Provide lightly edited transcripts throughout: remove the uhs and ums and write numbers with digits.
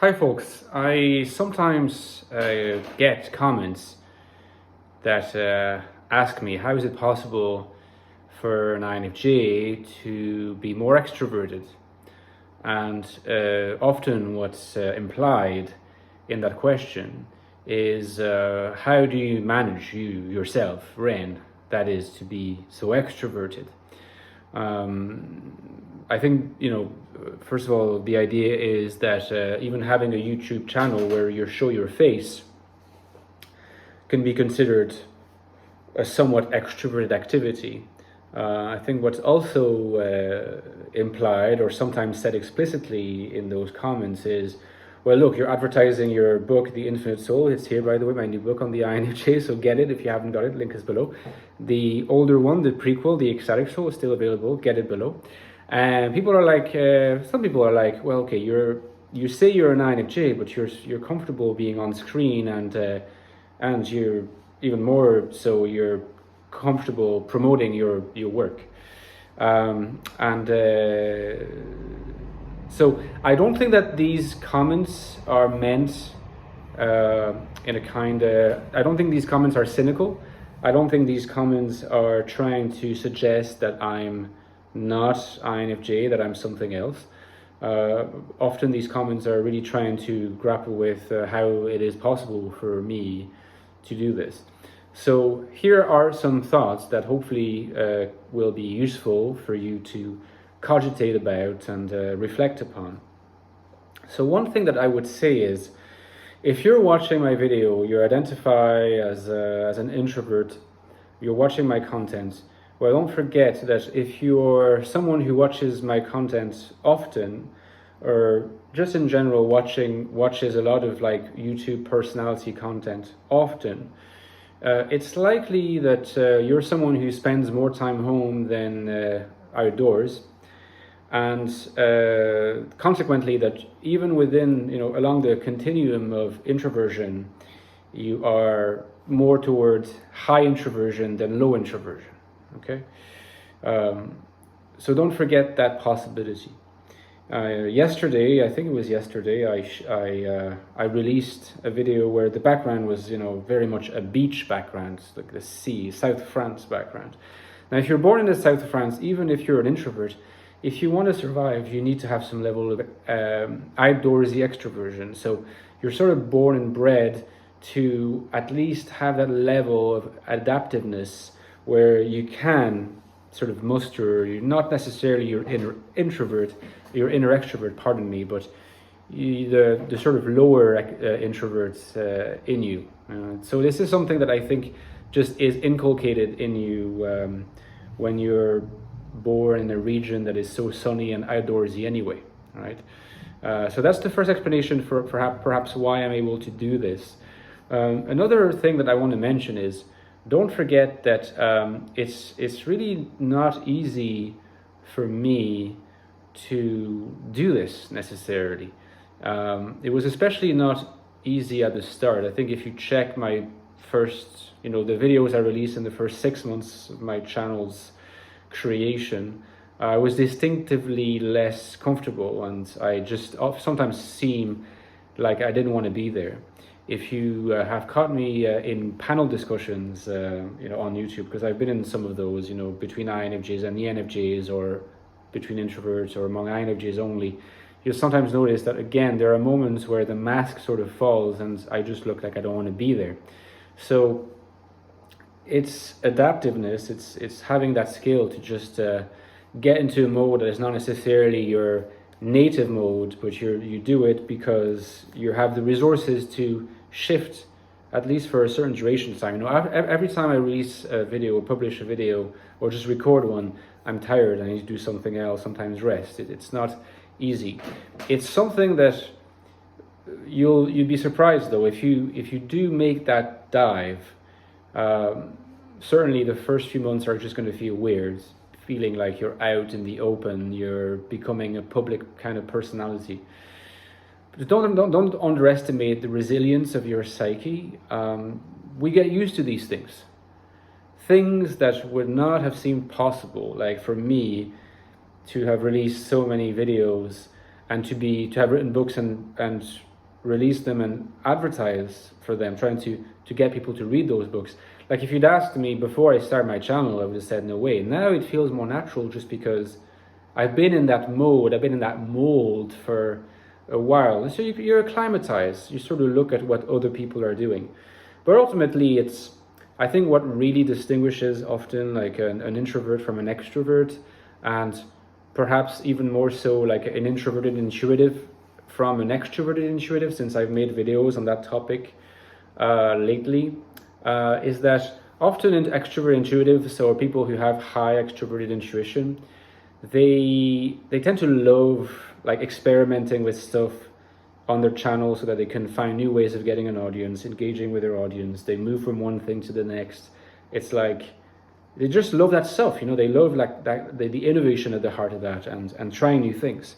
Hi folks, I sometimes get comments that ask me how is it possible for an INFJ to be more extroverted, and often what's implied in that question is how do you manage yourself, Ren, that is to be so extroverted. I think, first of all, the idea is that even having a YouTube channel where you show your face can be considered a somewhat extroverted activity. I think what's also implied or sometimes said explicitly in those comments is, well, look, you're advertising your book, The Infinite Soul. It's here, by the way, my new book on the INFJ, so get it if you haven't got it, link is below. The older one, the prequel, The Ecstatic Soul, is still available, get it below. And people are like, some people are like, well, okay, you say you're an INFJ, but you're comfortable being on screen, and you're even more so you're comfortable promoting your work. So I don't think that these comments are meant in a kind of, I don't think these comments are cynical. I don't think these comments are trying to suggest that I'm not INFJ, that I'm something else. Often these comments are really trying to grapple with how it is possible for me to do this. So here are some thoughts that hopefully will be useful for you to cogitate about and reflect upon. So one thing that I would say is, if you're watching my video, you identify as an introvert, you're watching my content, well, don't forget that if you're someone who watches my content often, or just in general watches a lot of like YouTube personality content often, it's likely that you're someone who spends more time home than outdoors, and consequently that even within, along the continuum of introversion, you are more towards high introversion than low introversion. Okay, so don't forget that possibility. Yesterday, I think it was yesterday, I released a video where the background was, very much a beach background, like the sea, South France background. Now, if you're born in the South of France, even if you're an introvert, if you want to survive, you need to have some level of outdoorsy extroversion. So you're sort of born and bred to at least have that level of adaptiveness where you can sort of muster, you're not necessarily your inner introvert, your inner extrovert, pardon me, but the sort of lower introverts in you. So this is something that I think just is inculcated in you when you're born in a region that is so sunny and outdoorsy anyway, right? So that's the first explanation for perhaps why I'm able to do this. Another thing that I want to mention is, don't forget that it's really not easy for me to do this necessarily. It was especially not easy at the start. I think if you check my first, the videos I released in the first 6 months of my channel's creation, I was distinctively less comfortable, and I just sometimes seem like I didn't want to be there. If you have caught me in panel discussions, on YouTube, because I've been in some of those, between INFJs and ENFJs, or between introverts or among INFJs only, you'll sometimes notice that, again, there are moments where the mask sort of falls and I just look like I don't want to be there. So it's adaptiveness, it's having that skill to just get into a mode that is not necessarily your native mode, but you do it because you have the resources to shift, at least for a certain duration of time. Every time I release a video or publish a video or just record one, I'm tired, I need to do something else, sometimes rest. It's not easy. It's something that you'd be surprised though if you do make that dive. Certainly the first few months are just going to feel weird, feeling like you're out in the open, you're becoming a public kind of personality. But don't underestimate the resilience of your psyche. We get used to these things. Things that would not have seemed possible, like for me to have released so many videos and to have written books and release them and advertise for them, trying to get people to read those books. Like if you'd asked me before I started my channel, I would have said no way. Now it feels more natural just because I've been in that mode, I've been in that mold for a while. So you're acclimatized, you sort of look at what other people are doing. But ultimately I think what really distinguishes often like an introvert from an extrovert, and perhaps even more so like an introverted intuitive from an extroverted intuitive, since I've made videos on that topic lately, is that often in extrovert intuitive, so people who have high extroverted intuition, they tend to love like experimenting with stuff on their channel so that they can find new ways of getting an audience, engaging with their audience. They move from one thing to the next. It's like they just love that stuff, you know. They love like that the innovation at the heart of that, and trying new things.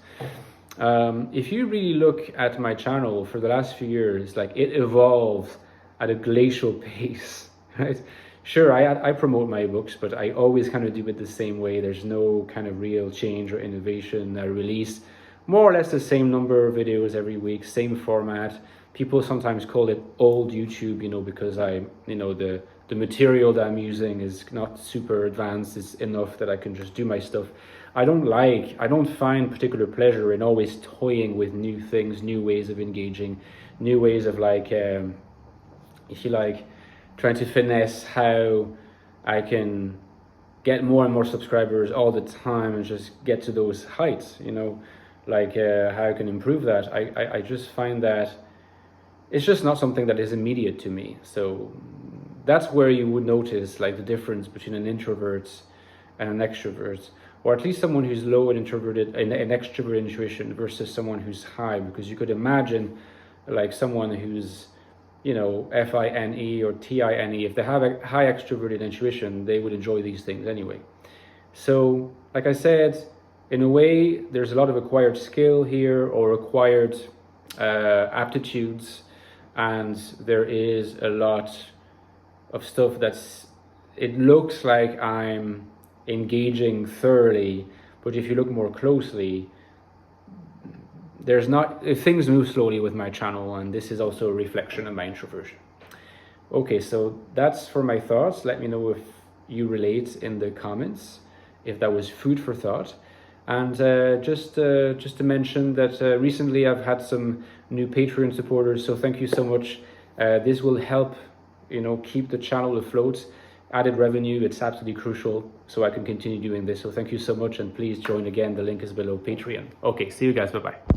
If you really look at my channel for the last few years, like it evolves at a glacial pace, right? Sure, I promote my books, but I always kind of do it the same way. There's no kind of real change or innovation. I release more or less the same number of videos every week, same format. People sometimes call it old YouTube, you know, because the material that I'm using is not super advanced. It's enough that I can just do my stuff. I don't find particular pleasure in always toying with new things, new ways of engaging, new ways of like, if you like, trying to finesse how I can get more and more subscribers all the time and just get to those heights, you know, like how I can improve that. I just find that it's just not something that is immediate to me. So that's where you would notice like the difference between an introvert and an extrovert, or at least someone who's low and introverted, an extrovert intuition versus someone who's high, because you could imagine like someone who's, you know, FINE or TINE, if they have a high extroverted intuition, they would enjoy these things anyway. So like I said, in a way, there's a lot of acquired skill here, or acquired aptitudes, and there is a lot of stuff it looks like I'm engaging thoroughly, but if you look more closely, things move slowly with my channel, and this is also a reflection of my introversion. Okay, so that's for my thoughts. Let me know if you relate in the comments, if that was food for thought. And just to mention that recently I've had some new Patreon supporters, so thank you so much. This will help, you know, keep the channel afloat. Added revenue, it's absolutely crucial, so I can continue doing this. So thank you so much, and please join again. The link is below. Patreon. Okay, see you guys. Bye-bye.